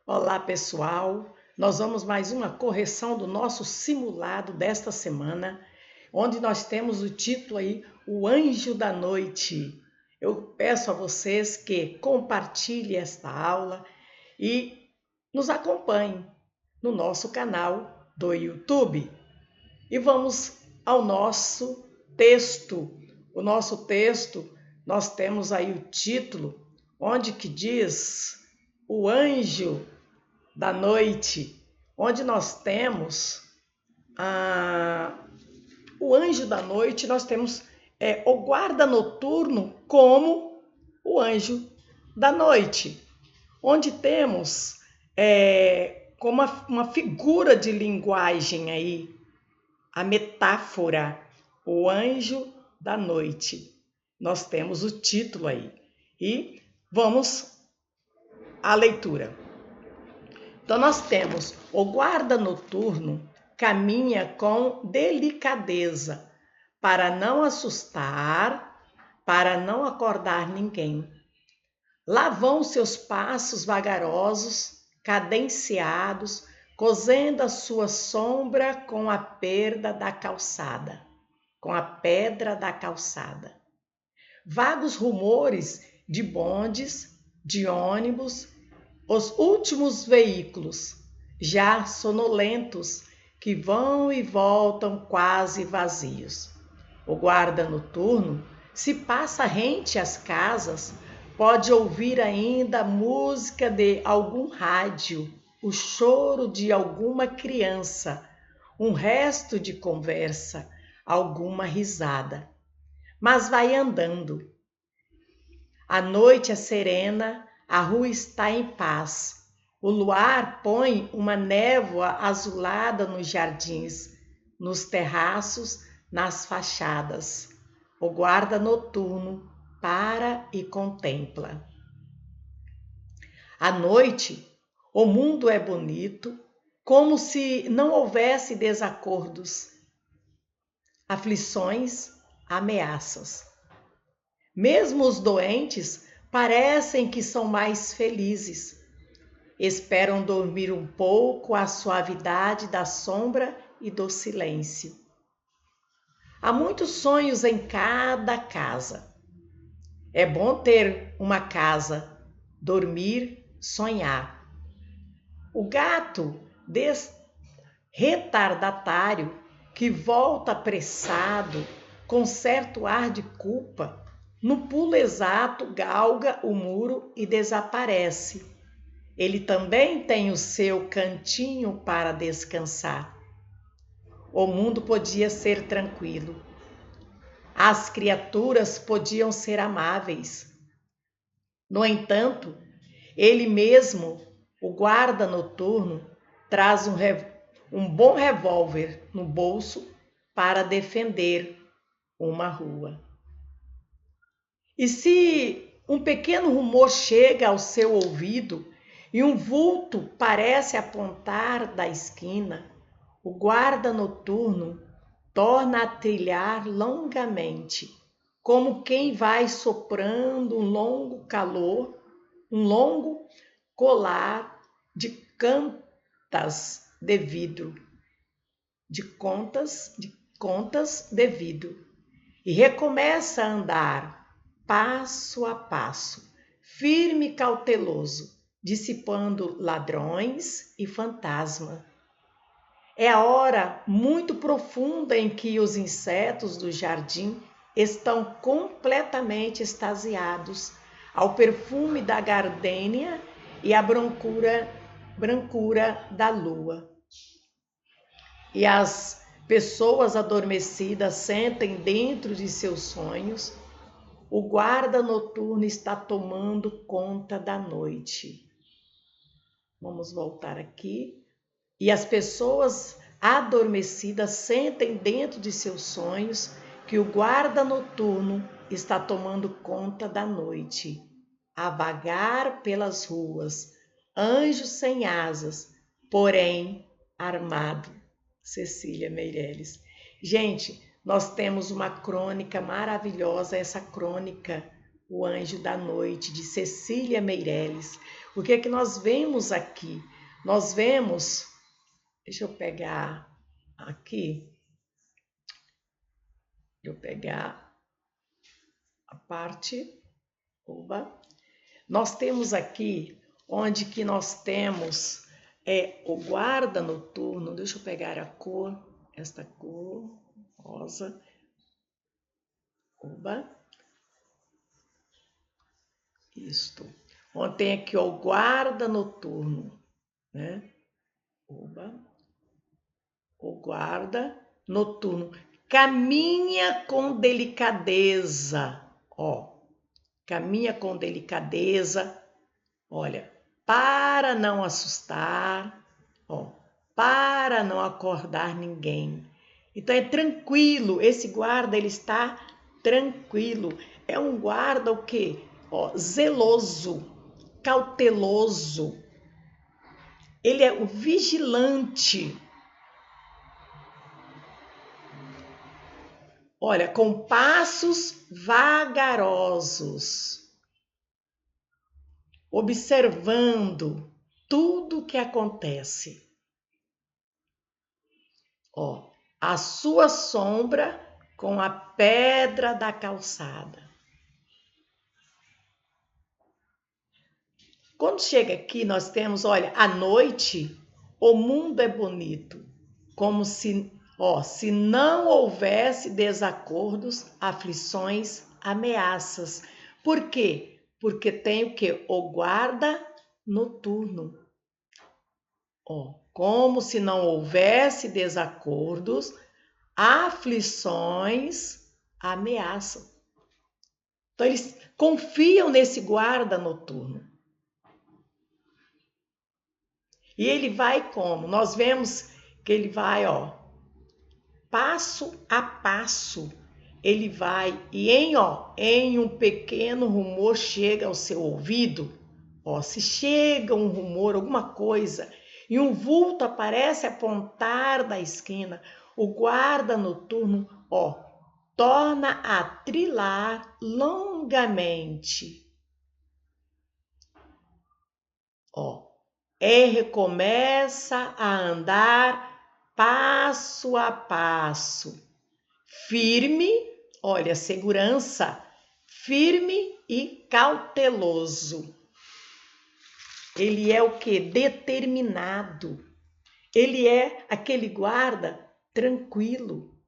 Olá, pessoal! Nós vamos mais uma correção do nosso simulado desta semana, onde nós temos o título aí, O Anjo da Noite. Eu peço a vocês que compartilhem esta aula e nos acompanhem no nosso canal do YouTube. E vamos ao nosso texto. O nosso texto, nós temos aí o título, onde que diz O Anjo da Noite, onde nós temos o anjo da noite, nós temos o guarda noturno como o anjo da noite, onde temos como uma figura de linguagem aí, a metáfora, o anjo da noite. Nós temos o título aí e vamos à leitura. Então, nós temos o guarda noturno caminha com delicadeza para não assustar, para não acordar ninguém. Lá vão seus passos vagarosos, cadenciados, cosendo a sua sombra com a pedra da calçada. Vagos rumores de bondes, de ônibus, os últimos veículos, já sonolentos, que vão e voltam quase vazios. O guarda noturno, se passa rente às casas, pode ouvir ainda a música de algum rádio, o choro de alguma criança, um resto de conversa, alguma risada. Mas vai andando. A noite é serena, a rua está em paz. O luar põe uma névoa azulada nos jardins, nos terraços, nas fachadas. O guarda noturno para e contempla. À noite, o mundo é bonito, como se não houvesse desacordos, aflições, ameaças. Mesmo os doentes parecem que são mais felizes. Esperam dormir um pouco à suavidade da sombra e do silêncio. Há muitos sonhos em cada casa. É bom ter uma casa, dormir, sonhar. O gato retardatário que volta apressado, com certo ar de culpa, no pulo exato galga o muro e desaparece. Ele também tem o seu cantinho para descansar. O mundo podia ser tranquilo. As criaturas podiam ser amáveis. No entanto, ele mesmo, o guarda noturno, traz um bom revólver no bolso para defender uma rua. E se um pequeno rumor chega ao seu ouvido e um vulto parece apontar da esquina, o guarda noturno torna a trilhar longamente, como quem vai soprando um longo colar de contas de vidro, e recomeça a andar passo a passo, firme e cauteloso, dissipando ladrões e fantasmas. É a hora muito profunda em que os insetos do jardim estão completamente extasiados ao perfume da gardênia e à brancura da lua. E as pessoas adormecidas sentem dentro de seus sonhos. O guarda noturno está tomando conta da noite. Vamos voltar aqui. E as pessoas adormecidas sentem dentro de seus sonhos que o guarda noturno está tomando conta da noite, a vagar pelas ruas, anjo sem asas, porém armado. Cecília Meirelles. Gente, nós temos uma crônica maravilhosa, essa crônica, O Anjo da Noite, de Cecília Meirelles. O que é que nós vemos aqui? Nós vemos, deixa eu pegar aqui, a parte, nós temos aqui, onde que nós temos o guarda noturno, deixa eu pegar a cor, esta cor, rosa, isto, onde tem aqui o guarda noturno, né? O guarda noturno caminha com delicadeza, caminha com delicadeza, olha, para não assustar, para não acordar ninguém. Então é tranquilo, esse guarda ele está tranquilo. É um guarda o quê? Zeloso, cauteloso. Ele é o vigilante. Olha, com passos vagarosos, observando tudo que acontece. A sua sombra com a pedra da calçada. Quando chega aqui, nós temos, olha, à noite, o mundo é bonito, como se não houvesse desacordos, aflições, ameaças. Por quê? Porque tem o quê? O guarda noturno. Como se não houvesse desacordos, aflições, ameaças. Então, eles confiam nesse guarda noturno. E ele vai como? Nós vemos que ele vai, passo a passo. Ele vai e em um pequeno rumor chega ao seu ouvido. Se chega um rumor, alguma coisa, e um vulto aparece apontar da esquina, o guarda noturno, torna a trilar longamente. Recomeça a andar passo a passo, firme, olha, segurança, firme e cauteloso. Ele é o quê? Determinado. Ele é aquele guarda tranquilo.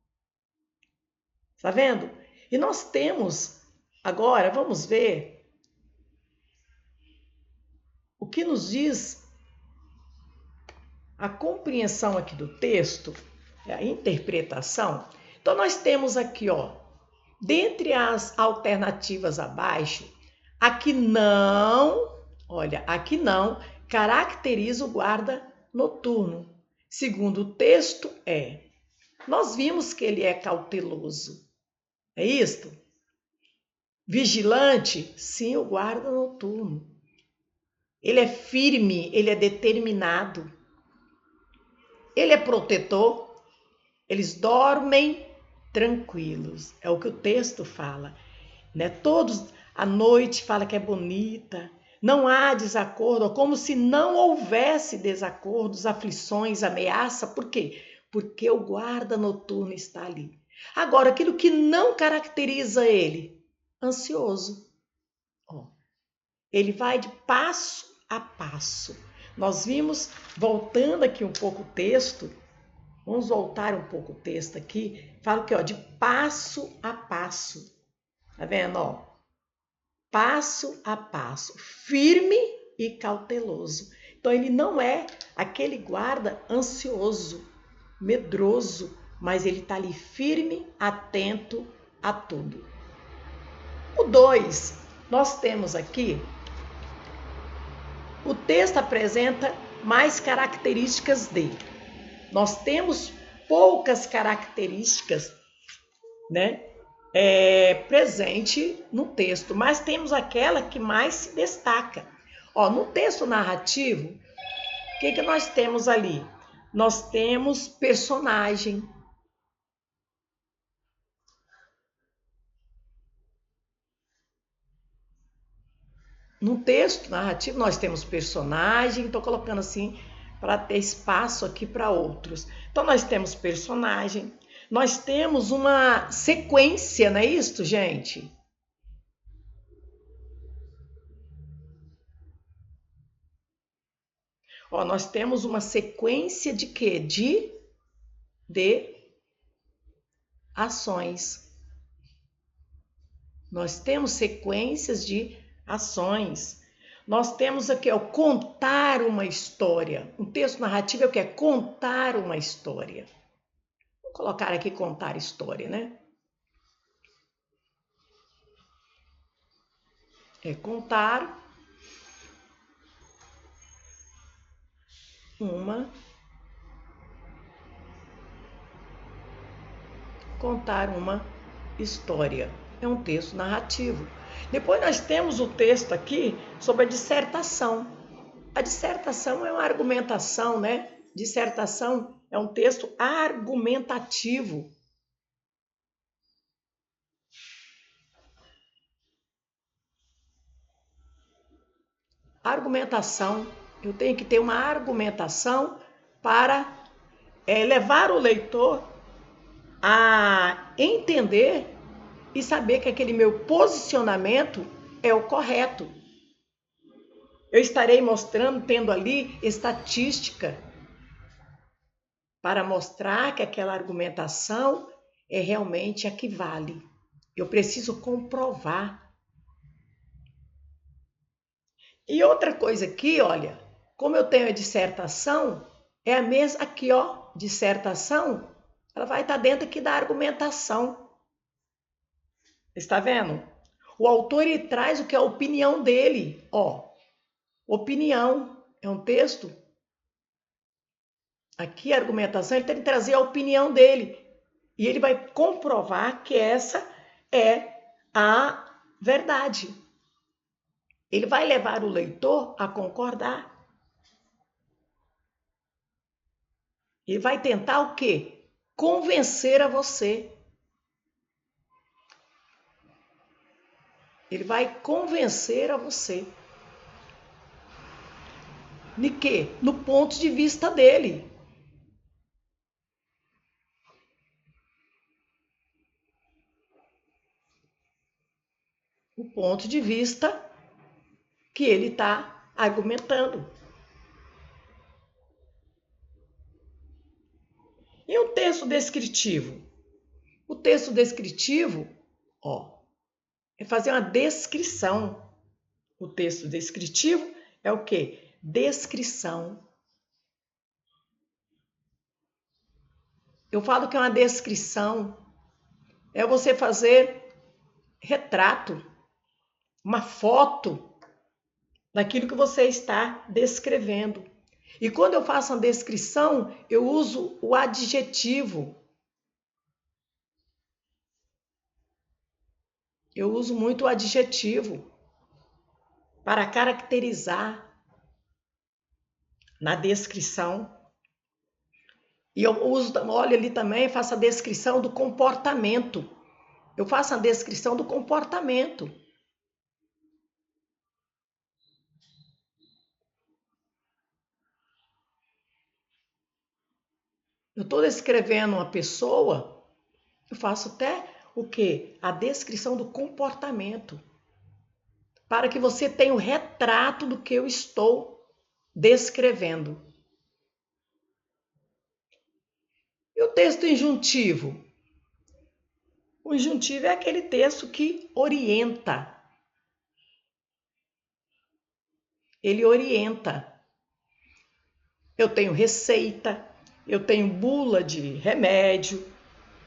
Tá vendo? E nós temos, agora, vamos ver o que nos diz a compreensão aqui do texto, a interpretação. Então, nós temos aqui, dentre as alternativas abaixo, aqui não caracteriza o guarda noturno. Segundo o texto, nós vimos que ele é cauteloso. É isto? Vigilante? Sim, o guarda noturno. Ele é firme, ele é determinado. Ele é protetor. Eles dormem tranquilos. É o que o texto fala. Né? Todos à noite fala que é bonita. Não há desacordo, como se não houvesse desacordos, aflições, ameaça. Por quê? Porque o guarda noturno está ali. Agora, aquilo que não caracteriza ele, ansioso. Ele vai de passo a passo. Nós vimos, voltando aqui um pouco o texto, vamos voltar um pouco o texto aqui, fala que de passo a passo. Tá vendo? Passo a passo, firme e cauteloso. Então, ele não é aquele guarda ansioso, medroso, mas ele está ali firme, atento a tudo. O 2, nós temos aqui, o texto apresenta mais características dele. Nós temos poucas características, né? Presente no texto, mas temos aquela que mais se destaca. No texto narrativo, o que nós temos ali? Nós temos personagem. No um texto narrativo, nós temos personagem, estou colocando assim para ter espaço aqui para outros. Então, nós temos personagem, nós temos uma sequência, não é isso, gente? Ó, nós temos uma sequência de quê? De ações. Nós temos sequências de ações. Nós temos aqui, ó, contar uma história. Um texto narrativo é o que? É contar uma história. Vou colocar aqui contar história, né? É contar uma história. É um texto narrativo. Depois nós temos o texto aqui sobre a dissertação. A dissertação é uma argumentação, né? Dissertação é um texto argumentativo. Argumentação. Eu tenho que ter uma argumentação para levar o leitor a entender e saber que aquele meu posicionamento é o correto. Eu estarei mostrando, tendo ali estatística para mostrar que aquela argumentação é realmente a que vale. Eu preciso comprovar. E outra coisa aqui, olha, como eu tenho a dissertação, é a mesma aqui, ó, dissertação, ela vai estar dentro aqui da argumentação. Está vendo? O autor ele traz o que é a opinião dele, ó. Opinião é um texto. Aqui a argumentação, ele tem que trazer a opinião dele. E ele vai comprovar que essa é a verdade. Ele vai levar o leitor a concordar. Ele vai tentar o quê? Convencer a você. Ele vai convencer a você. De quê? No ponto de vista dele. O ponto de vista que ele está argumentando. E o texto descritivo? O texto descritivo, ó, é fazer uma descrição. O texto descritivo é o quê? Descrição. Eu falo que é uma descrição. É você fazer retrato, uma foto daquilo que você está descrevendo. E quando eu faço uma descrição, eu uso o adjetivo. Eu uso muito o adjetivo para caracterizar na descrição. E eu uso, olha ali também, faço a descrição do comportamento. Eu faço a descrição do comportamento. Eu estou descrevendo uma pessoa, eu faço até o quê? A descrição do comportamento. Para que você tenha o retrato do que eu estou descrevendo. E o texto injuntivo? O injuntivo é aquele texto que orienta. Ele orienta. Eu tenho receita, eu tenho bula de remédio,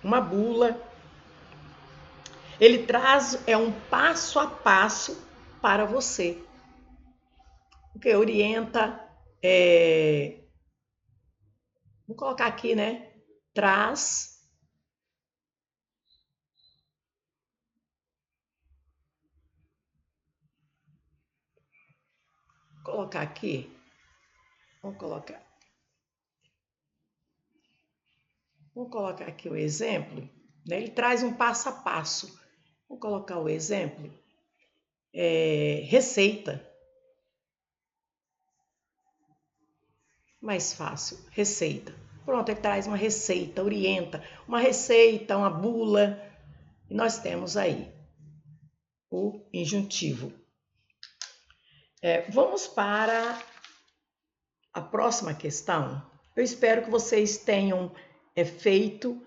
uma bula. Ele traz um passo a passo para você. O que orienta, vou colocar aqui, né? Traz colocar aqui. Vamos colocar aqui o exemplo. Né? Ele traz um passo a passo. Vou colocar o exemplo. Receita. Mais fácil, receita. Pronto, ele traz uma receita, orienta, uma receita, uma bula. E nós temos aí o injuntivo. Vamos para a próxima questão. Eu espero que vocês tenham feito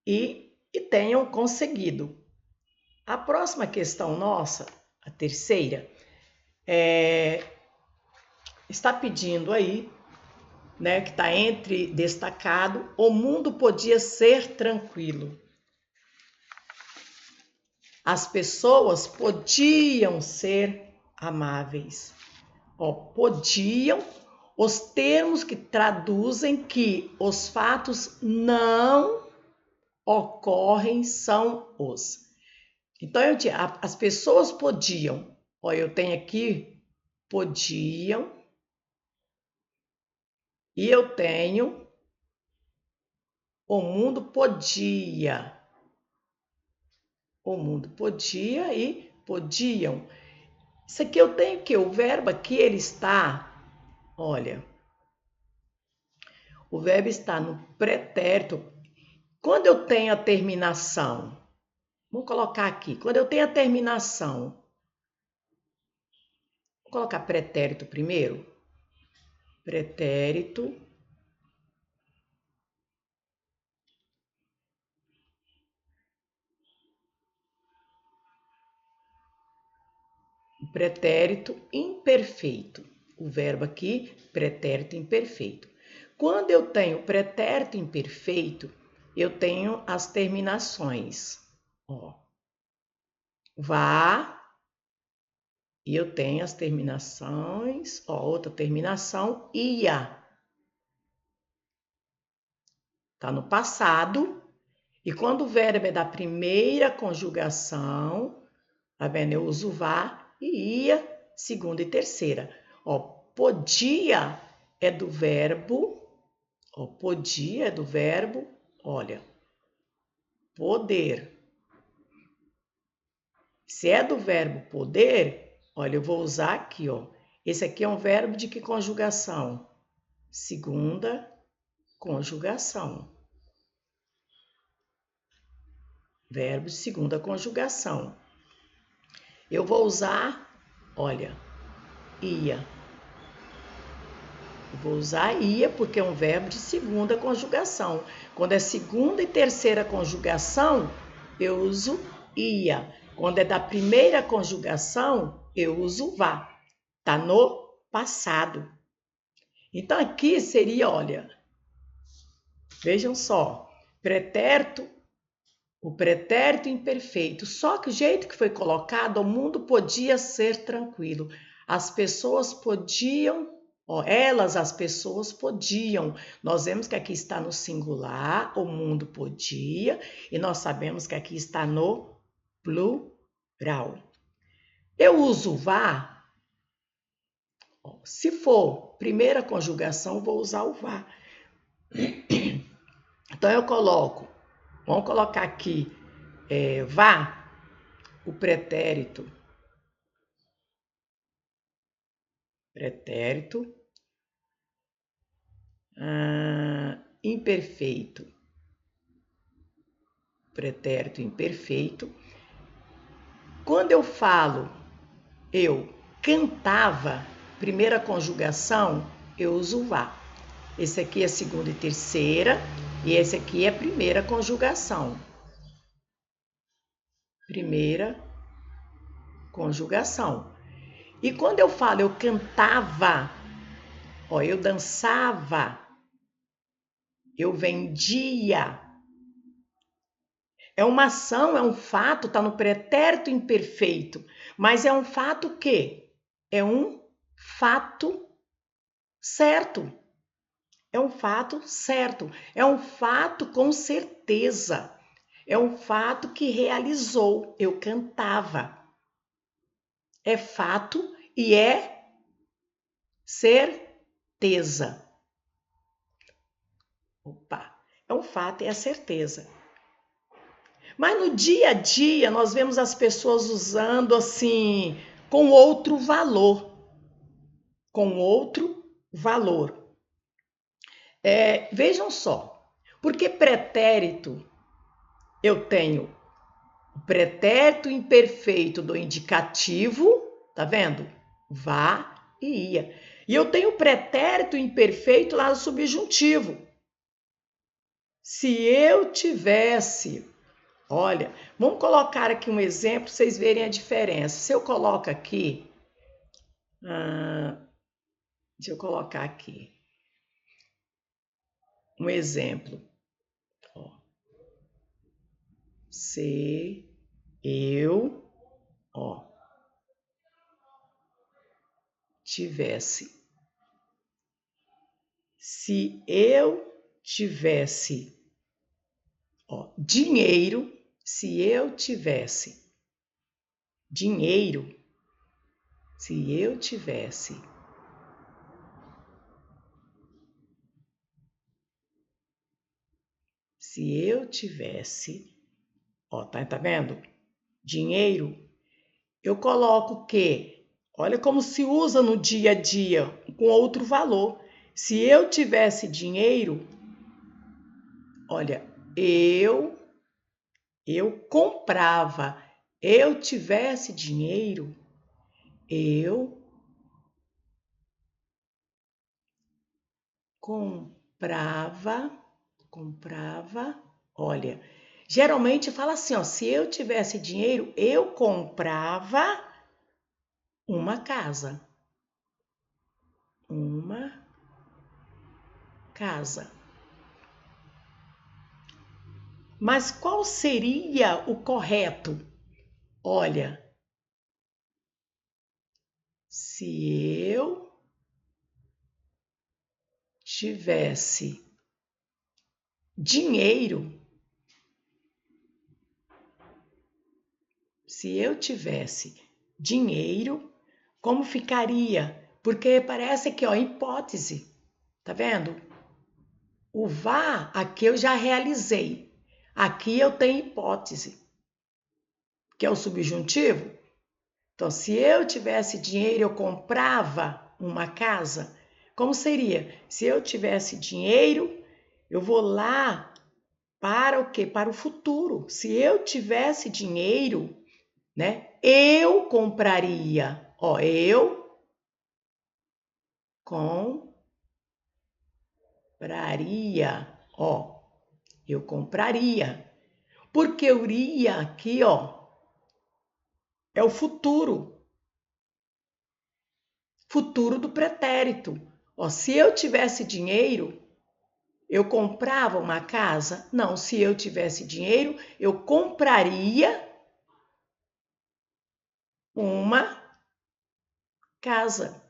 e tenham conseguido. A próxima questão nossa, a terceira, está pedindo aí, né, que está entre destacado, o mundo podia ser tranquilo. As pessoas podiam ser amáveis. Podiam, os termos que traduzem que os fatos não ocorrem são os. Então, as pessoas podiam. Eu tenho aqui podiam e eu tenho o mundo podia. O mundo podia e podiam. Isso aqui eu tenho que o verbo aqui ele está, olha, o verbo está no pretérito. Quando eu tenho a terminação, vamos colocar aqui, quando eu tenho a terminação, vou colocar pretérito primeiro. Pretérito. Pretérito imperfeito. O verbo aqui, pretérito imperfeito. Quando eu tenho pretérito imperfeito, eu tenho as terminações. Vá. E eu tenho as terminações. Outra terminação, ia. Está no passado. E quando o verbo é da primeira conjugação, tá vendo? Eu uso vá e ia, segunda e terceira. Podia é do verbo, podia é do verbo, olha, poder. Se é do verbo poder, olha, eu vou usar aqui, esse aqui é um verbo de que conjugação? Segunda conjugação. Verbo de segunda conjugação. Eu vou usar, olha, ia. Eu vou usar ia porque é um verbo de segunda conjugação. Quando é segunda e terceira conjugação, eu uso ia. Quando é da primeira conjugação, eu uso vá. Tá no passado. Então aqui seria, olha, vejam só, pretérito, o pretérito imperfeito. Só que o jeito que foi colocado, o mundo podia ser tranquilo. As pessoas podiam, as pessoas podiam. Nós vemos que aqui está no singular, o mundo podia, e nós sabemos que aqui está no plural. Eu uso vá. Se for primeira conjugação, vou usar o vá. Então eu coloco, vamos colocar aqui, vá, o pretérito. Pretérito imperfeito. Pretérito imperfeito. Quando eu falo, eu cantava, primeira conjugação, eu uso vá. Esse aqui é segunda e terceira, e esse aqui é primeira conjugação. Primeira conjugação. E quando eu falo, eu cantava, eu dançava, eu vendia. É uma ação, é um fato, está no pretérito imperfeito, mas é um fato que é um fato certo. É um fato certo. É um fato com certeza. É um fato que realizou. Eu cantava. É fato e é certeza. É um fato e é certeza. Mas no dia a dia nós vemos as pessoas usando assim, com outro valor. Com outro valor. Vejam só, porque pretérito eu tenho o pretérito imperfeito do indicativo, tá vendo? Vá e ia. E eu tenho o pretérito imperfeito lá no subjuntivo. Se eu tivesse, olha, vamos colocar aqui um exemplo para vocês verem a diferença. Se eu coloco aqui, deixa eu colocar aqui um exemplo. Ó, se eu, tivesse. Se eu tivesse, dinheiro, se eu tivesse dinheiro, se eu tivesse tá vendo? Dinheiro, eu coloco o quê? Olha como se usa no dia a dia com outro valor. Se eu tivesse dinheiro, olha, eu comprava. Eu tivesse dinheiro, eu comprava, olha, geralmente fala assim, ó, se eu tivesse dinheiro, eu comprava uma casa. Uma casa. Mas qual seria o correto? Olha, se eu tivesse dinheiro, como ficaria? Porque parece aqui, ó, hipótese. Tá vendo? O vá, aqui eu já realizei. Aqui eu tenho hipótese, que é o subjuntivo. Então, se eu tivesse dinheiro, eu comprava uma casa. Como seria? Se eu tivesse dinheiro, eu vou lá para o quê? Para o futuro. Se eu tivesse dinheiro, né? Eu compraria. Ó, eu compraria. Ó, eu compraria. Porque o iria aqui, ó, é o futuro. Futuro do pretérito. Ó, se eu tivesse dinheiro, eu comprava uma casa? Não, se eu tivesse dinheiro, eu compraria uma casa.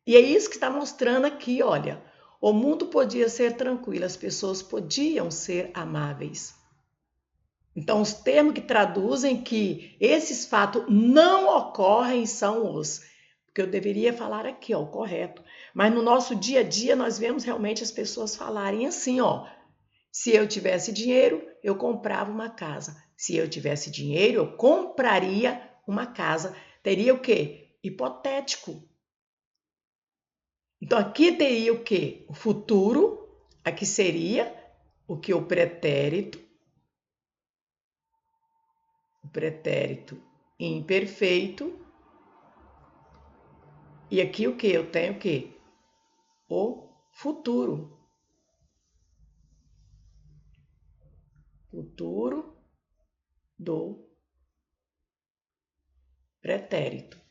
E é isso que está mostrando aqui, olha. O mundo podia ser tranquilo, as pessoas podiam ser amáveis. Então, os termos que traduzem que esses fatos não ocorrem são os. Porque eu deveria falar aqui, ó, o correto. Mas no nosso dia a dia, nós vemos realmente as pessoas falarem assim, ó. Se eu tivesse dinheiro, eu comprava uma casa. Se eu tivesse dinheiro, eu compraria uma casa. Teria o quê? Hipotético. Então, aqui teria o quê? O futuro. Aqui seria o que? O pretérito. O pretérito imperfeito. E aqui o que? Eu tenho o quê? O futuro. Futuro do pretérito.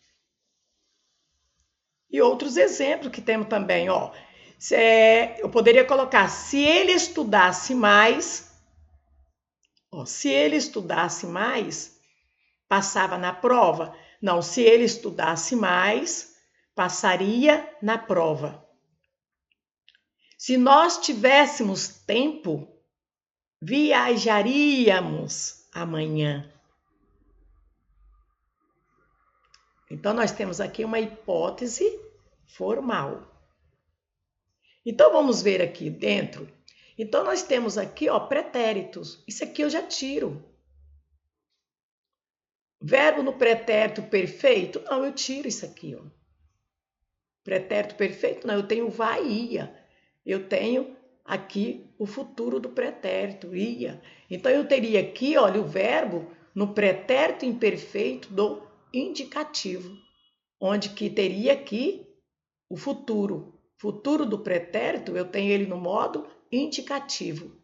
E outros exemplos que temos também, ó. Eu poderia colocar, se ele estudasse mais, ó, se ele estudasse mais, passava na prova. Não, se ele estudasse mais, passaria na prova. Se nós tivéssemos tempo, viajaríamos amanhã. Então, nós temos aqui uma hipótese formal. Então, vamos ver aqui dentro. Então, nós temos aqui, ó, pretéritos. Isso aqui eu já tiro. Verbo no pretérito perfeito? Não, eu tiro isso aqui, ó. Pretérito perfeito, não, eu tenho vai e ia. Eu tenho aqui o futuro do pretérito, ia. Então, eu teria aqui, olha, o verbo no pretérito imperfeito do indicativo, onde que teria aqui o futuro. Futuro do pretérito, eu tenho ele no modo indicativo.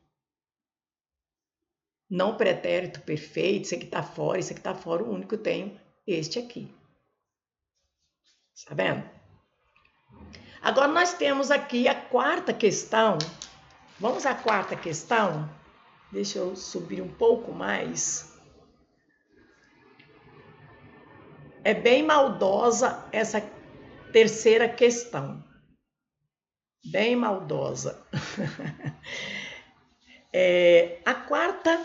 Não pretérito perfeito, esse aqui está fora, esse aqui está fora, o único que eu tenho este aqui. Está vendo? Agora nós temos aqui a quarta questão. Vamos à quarta questão? Deixa eu subir um pouco mais. É bem maldosa essa terceira questão. Bem maldosa. A quarta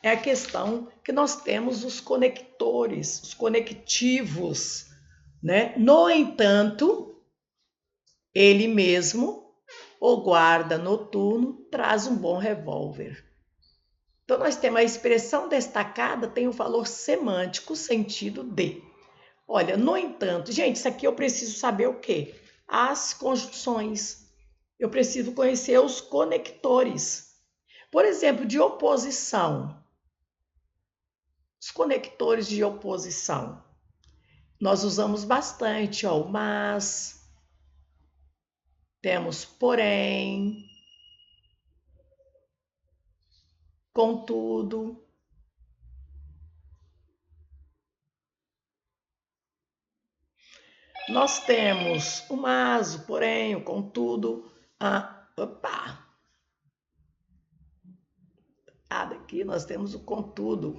é a questão que nós temos os conectores, os conectivos, né? No entanto, ele mesmo, o guarda noturno, traz um bom revólver. Então, nós temos a expressão destacada, tem o valor semântico, sentido de. Olha, no entanto, gente, isso aqui eu preciso saber o quê? As conjunções. Eu preciso conhecer os conectores. Por exemplo, de oposição. Os conectores de oposição. Nós usamos bastante, ó, o mas, temos porém, contudo. Nós temos o mas, o porém, o contudo. Aqui nós temos o contudo.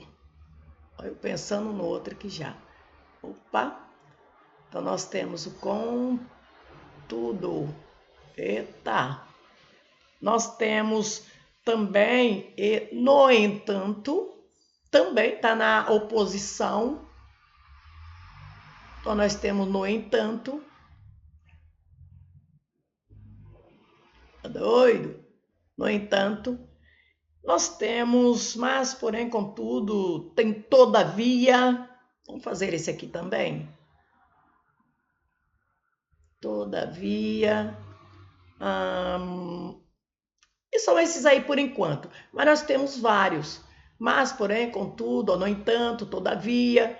Olha, eu pensando no outro aqui já. Então nós temos o contudo. Eita. Nós temos também, no entanto, também está na oposição. Então, nós temos no entanto. Tá doido? No entanto, nós temos, mas, porém, contudo, tem todavia. Vamos fazer esse aqui também. Todavia. E são esses aí por enquanto. Mas nós temos vários. Mas, porém, contudo, no entanto, todavia,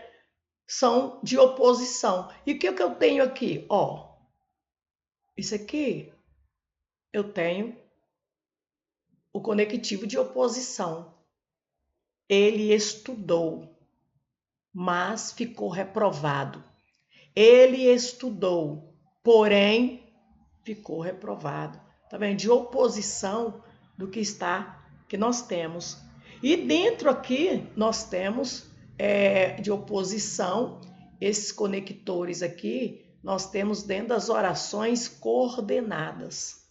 são de oposição. E o que eu tenho aqui? Ó, isso aqui eu tenho o conectivo de oposição. Ele estudou, mas ficou reprovado. Ele estudou, porém ficou reprovado. Tá vendo? De oposição do que nós temos. E dentro aqui nós temos de oposição, esses conectores aqui, nós temos dentro das orações coordenadas.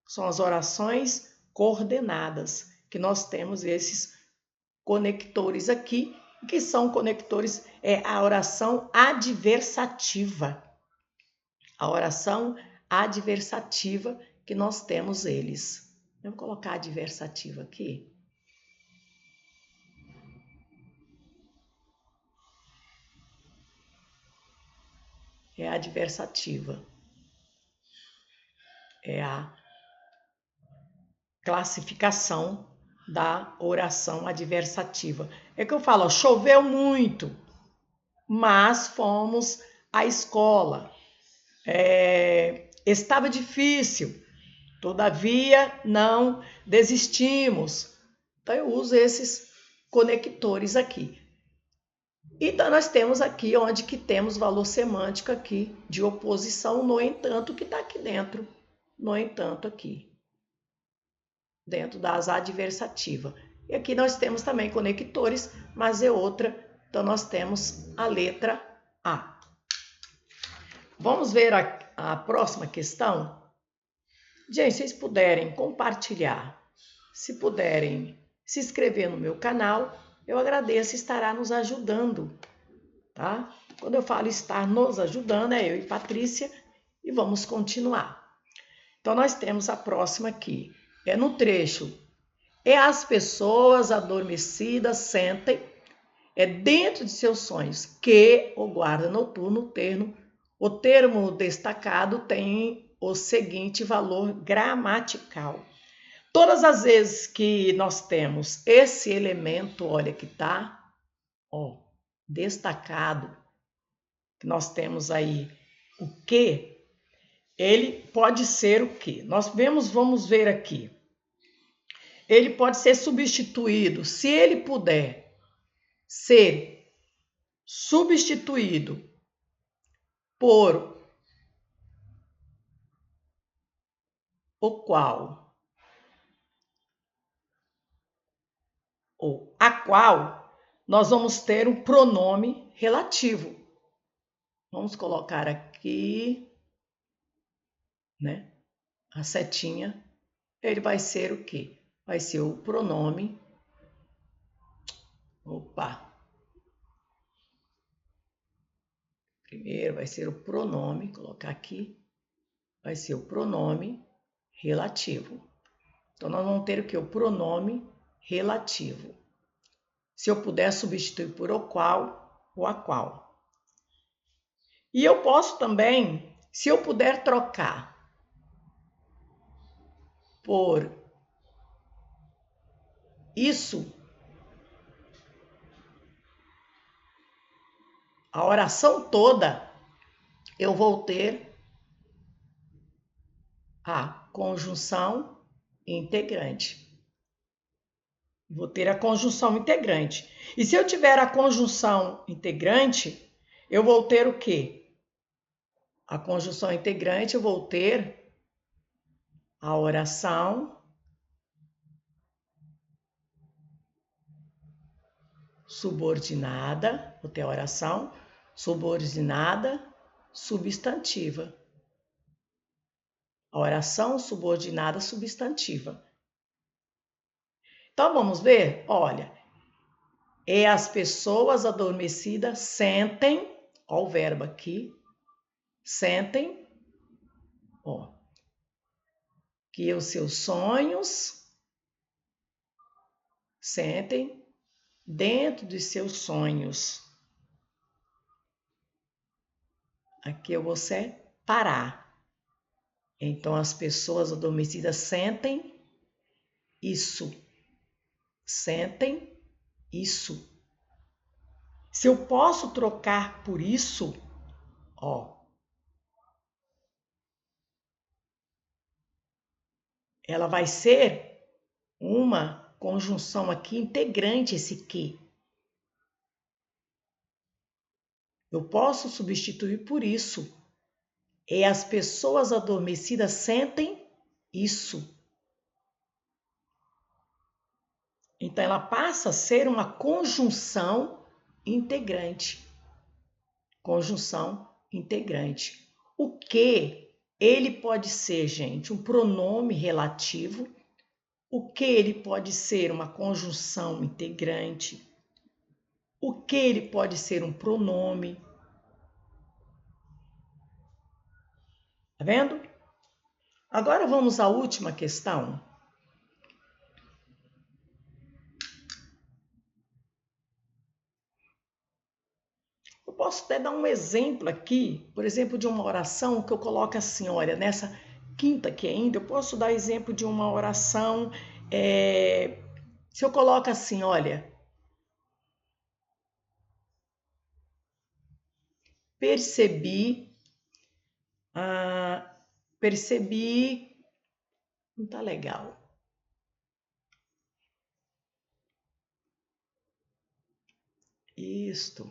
São as orações coordenadas, que nós temos esses conectores aqui, que são conectores, a oração adversativa. A oração adversativa, que nós temos eles. Eu vou colocar adversativa aqui. É a adversativa. É a classificação da oração adversativa. É que eu falo, ó, choveu muito, mas fomos à escola. Estava difícil, todavia não desistimos. Então eu uso esses conectores aqui. Então nós temos aqui onde que temos valor semântico aqui de oposição, no entanto, que está aqui dentro. No entanto, aqui. Dentro das adversativas. E aqui nós temos também conectores, mas é outra. Então nós temos a letra A. Vamos ver a próxima questão? Gente, se vocês puderem compartilhar, se puderem se inscrever no meu canal, eu agradeço, estará nos ajudando, tá? Quando eu falo estar nos ajudando, é eu e Patrícia, e vamos continuar. Então, nós temos a próxima aqui. É no trecho. As pessoas adormecidas sentem, dentro de seus sonhos, que o guarda noturno, terno, O termo destacado tem o seguinte valor gramatical. Todas as vezes que nós temos esse elemento, olha que tá, ó, destacado, que nós temos aí o que, ele pode ser o que? Vamos ver aqui. Ele pode ser substituído, se ele puder ser substituído por o qual ou a qual, nós vamos ter um pronome relativo. Vamos colocar aqui, né? A setinha, ele vai ser o quê? Vai ser o pronome. Opa! Primeiro vai ser o pronome, colocar aqui, vai ser o pronome relativo. Então, nós vamos ter o quê? O pronome relativo. Se eu puder substituir por o qual ou a qual. E eu posso também, se eu puder trocar por isso, a oração toda, eu vou ter a conjunção integrante. Vou ter a conjunção integrante. E se eu tiver a conjunção integrante, eu vou ter o quê? A conjunção integrante, eu vou ter a oração subordinada, vou ter a oração subordinada substantiva. A oração subordinada substantiva. Então, vamos ver? Olha, as pessoas adormecidas sentem, ó o verbo aqui, sentem, ó, que os seus sonhos sentem dentro dos seus sonhos. Aqui eu vou separar. Então, as pessoas adormecidas sentem isso. Sentem isso. Se eu posso trocar por isso, ó, ela vai ser uma conjunção aqui integrante, esse que. Eu posso substituir por isso. E as pessoas adormecidas sentem isso. Então, ela passa a ser uma conjunção integrante. Conjunção integrante. O que ele pode ser, gente, um pronome relativo. O que ele pode ser uma conjunção integrante. O que ele pode ser um pronome. Tá vendo? Agora vamos à última questão. Eu posso até dar um exemplo aqui, por exemplo, de uma oração que eu coloco assim, olha, nessa quinta aqui ainda, eu posso dar exemplo de uma oração, se eu coloco assim, olha, percebi, não tá legal. Isto.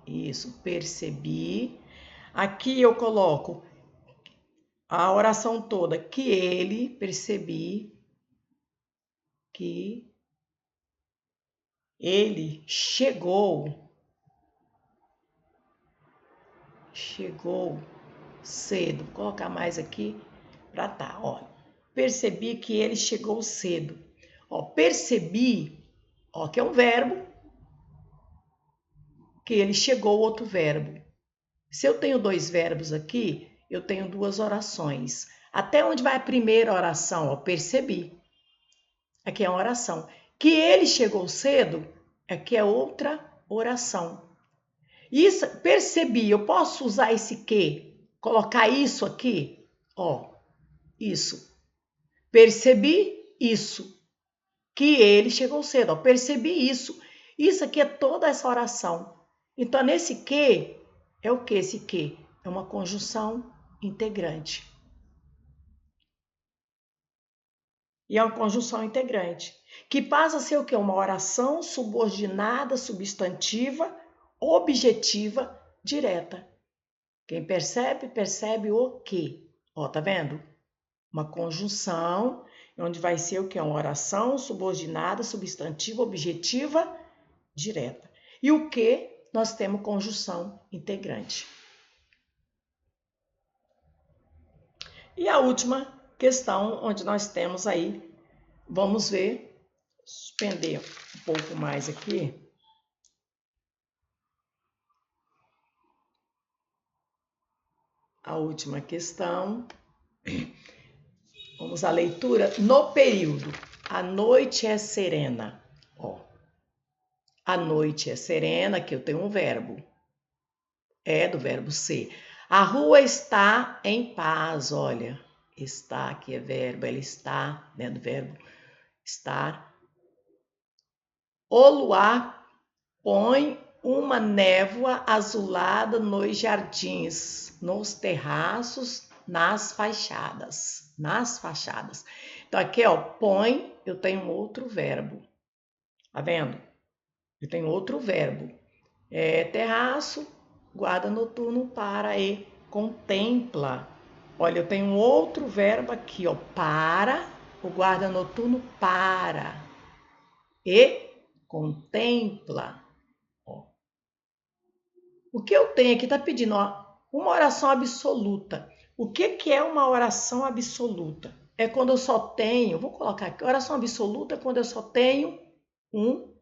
Isso, percebi. Aqui eu coloco a oração toda, que ele, percebi, que ele chegou cedo. Vou colocar mais aqui para tá, ó. Percebi que ele chegou cedo. Ó, percebi, ó, que é um verbo, que ele chegou, outro verbo. Se eu tenho dois verbos aqui, eu tenho duas orações. Até onde vai a primeira oração? Ó, percebi. Aqui é uma oração. Que ele chegou cedo Aqui é outra oração. Isso, percebi, eu posso usar esse que? Colocar isso aqui? Ó, isso. Percebi isso. Que ele chegou cedo. Ó, percebi isso. Isso aqui é toda essa oração. Então, nesse que, é o que esse que? É uma conjunção integrante. E é uma conjunção integrante, que passa a ser o quê? Uma oração subordinada, substantiva, objetiva, direta. Quem percebe, percebe o quê? Ó, tá vendo? Uma conjunção, onde vai ser o quê? Uma oração subordinada, substantiva, objetiva, direta. E o que? Nós temos conjunção integrante. E a última questão, onde nós temos aí, vamos ver, suspender um pouco mais aqui. A última questão. Vamos à leitura. No período, a noite é serena. Ó, a noite é serena, aqui eu tenho um verbo. É do verbo ser. A rua está em paz, olha. Está, aqui é verbo, ela está, né, do verbo estar. O luar põe uma névoa azulada nos jardins, nos terraços, nas fachadas. Nas fachadas. Então, aqui, ó, põe, eu tenho outro verbo. Tá vendo? Eu tenho outro verbo. Terraço, guarda noturno para e contempla. Olha, eu tenho outro verbo aqui, ó, para, o guarda noturno para e contempla. Ó. O que eu tenho aqui está pedindo, ó, uma oração absoluta. O que é uma oração absoluta? É quando eu só tenho, vou colocar aqui, oração absoluta é quando eu só tenho um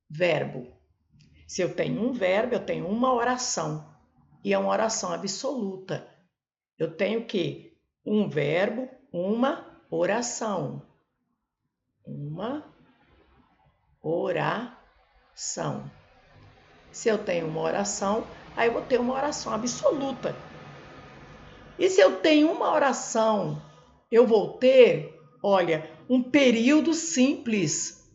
verbo. Se eu tenho um verbo, eu tenho uma oração. E é uma oração absoluta. Eu tenho que um verbo, uma oração. Uma oração. Se eu tenho uma oração, aí eu vou ter uma oração absoluta. E se eu tenho uma oração, eu vou ter, olha, um período simples.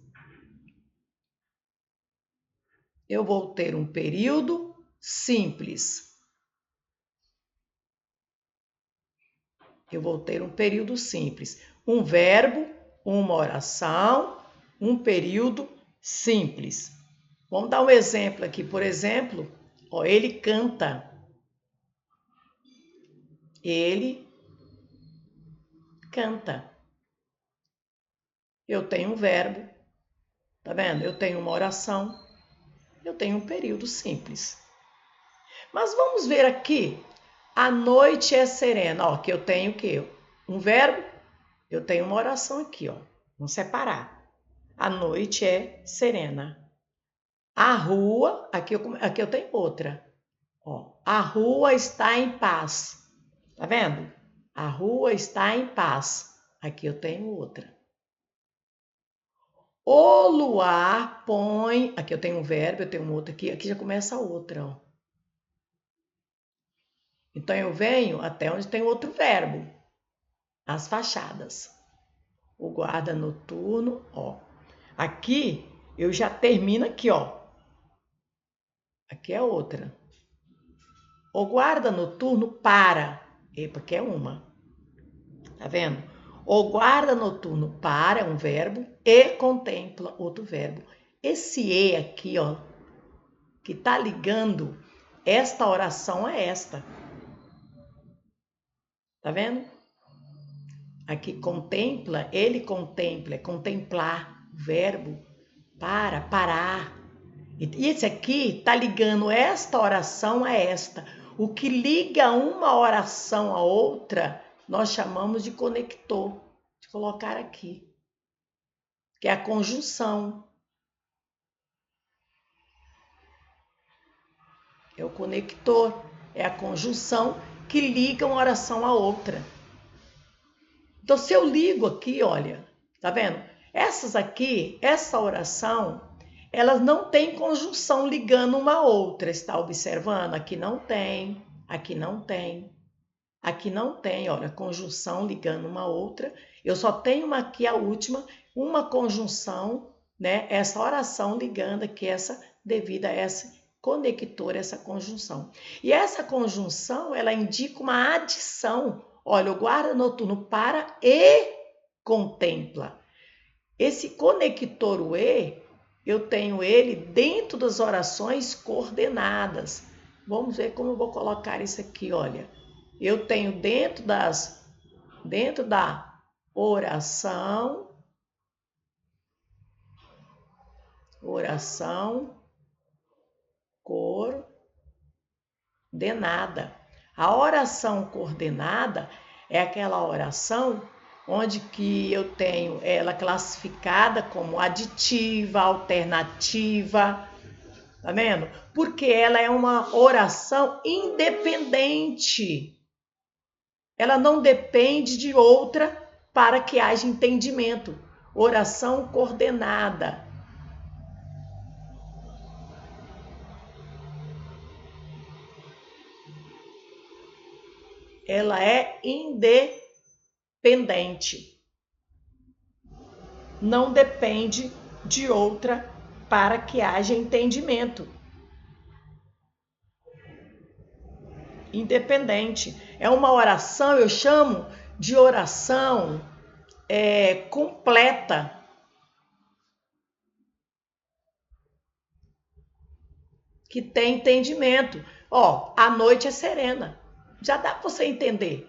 Eu vou ter um período simples. Eu vou ter um período simples. Um verbo, uma oração, um período simples. Vamos dar um exemplo aqui. Por exemplo, ó, ele canta. Ele canta. Eu tenho um verbo. Tá vendo? Eu tenho uma oração. Eu tenho um período simples. Mas vamos ver aqui. A noite é serena. Ó, aqui eu tenho o quê? Um verbo. Eu tenho uma oração aqui, ó. Vamos separar. A noite é serena. A rua, aqui eu tenho outra. Ó, a rua está em paz. Tá vendo? A rua está em paz. Aqui eu tenho outra. O luar põe... Aqui eu tenho um verbo, eu tenho outra aqui. Aqui já começa a outra, ó. Então, eu venho até onde tem outro verbo. As fachadas. O guarda noturno, ó. Aqui, eu já termino aqui, ó. Aqui é outra. O guarda noturno para. Porque é uma. Tá vendo? O guarda noturno para, é um verbo, e contempla, outro verbo. Esse e aqui, ó, que tá ligando esta oração a esta. Tá vendo? Aqui contempla, ele contempla, é contemplar, verbo, para, parar. E esse aqui tá ligando esta oração a esta. O que liga uma oração a outra, nós chamamos de conector. Vou colocar aqui. Que é a conjunção. É o conector, é a conjunção que liga uma oração a outra. Então, se eu ligo aqui, olha, tá vendo? Essas aqui, essa oração, elas não têm conjunção ligando uma a outra. Está observando? Aqui não tem, aqui não tem, aqui não tem, olha, conjunção ligando uma a outra. Eu só tenho uma aqui, a última, uma conjunção, né? Essa oração ligando aqui, essa devido a esse conector, essa conjunção. E essa conjunção, ela indica uma adição. Olha, o guarda noturno para e contempla. Esse conector o e, eu tenho ele dentro das orações coordenadas. Vamos ver como eu vou colocar isso aqui, olha. Eu tenho dentro da oração coordenada. A oração coordenada é aquela oração onde que eu tenho ela classificada como aditiva, alternativa, tá vendo? Porque ela é uma oração independente. Ela não depende de outra para que haja entendimento. Oração coordenada. Ela é independente. Não depende de outra para que haja entendimento. Independente. É uma oração, eu chamo de oração completa. Que tem entendimento. Ó, a noite é serena. Já dá para você entender.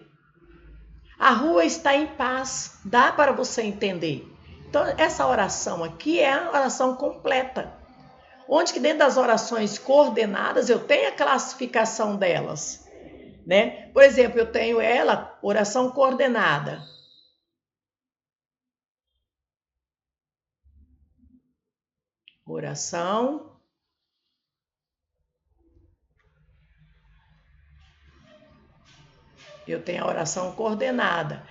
A rua está em paz. Dá para você entender. Então, essa oração aqui é a oração completa. Onde que dentro das orações coordenadas eu tenho a classificação delas. Né? Por exemplo, eu tenho ela, oração coordenada. Oração. Eu tenho a oração coordenada.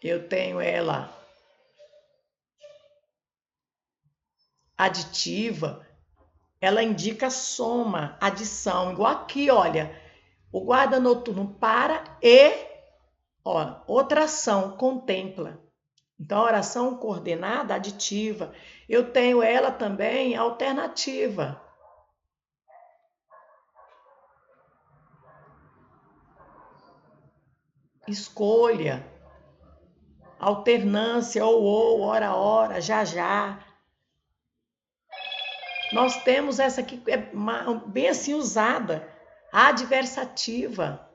Eu tenho ela aditiva. Ela indica soma, adição. Igual aqui, olha. O guarda noturno para e, ó, outra ação, contempla. Então, a oração coordenada, aditiva. Eu tenho ela também alternativa. Escolha. Alternância, ou, ora, já. Nós temos essa aqui, bem assim usada, adversativa.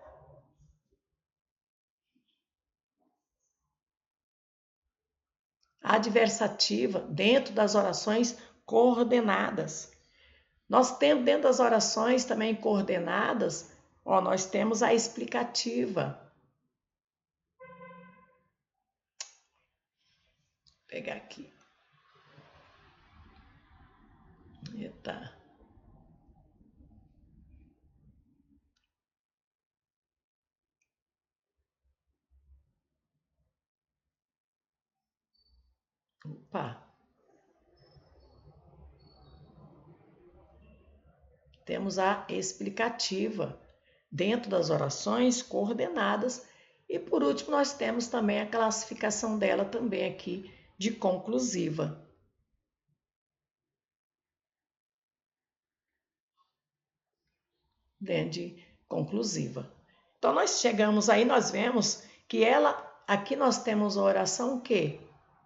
Adversativa dentro das orações coordenadas. Nós temos dentro das orações também coordenadas, ó, nós temos a explicativa. Vou pegar aqui. Eita. Opa. Temos a explicativa dentro das orações coordenadas. E por último, nós temos também a classificação dela também aqui de conclusiva. Dentro de conclusiva. Então, nós chegamos aí, nós vemos que aqui nós temos a oração que?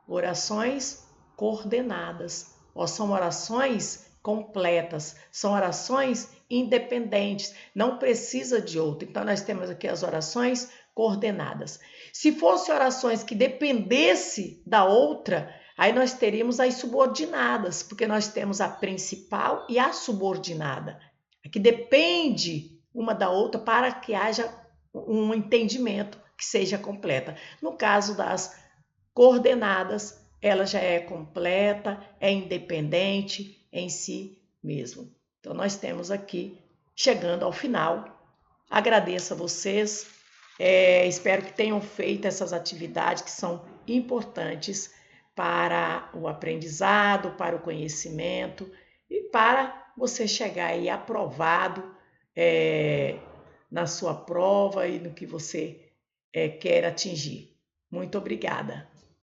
Orações coordenadas. São orações completas, são orações independentes, não precisa de outra. Então, nós temos aqui as orações coordenadas. Se fossem orações que dependesse da outra, aí nós teríamos as subordinadas, porque nós temos a principal e a subordinada, que depende uma da outra para que haja um entendimento que seja completa. No caso das coordenadas, ela já é completa, é independente em si mesmo. Então, nós temos aqui, chegando ao final. Agradeço a vocês, espero que tenham feito essas atividades que são importantes para o aprendizado, para o conhecimento e para você chegar aí aprovado na sua prova e no que você quer atingir. Muito obrigada.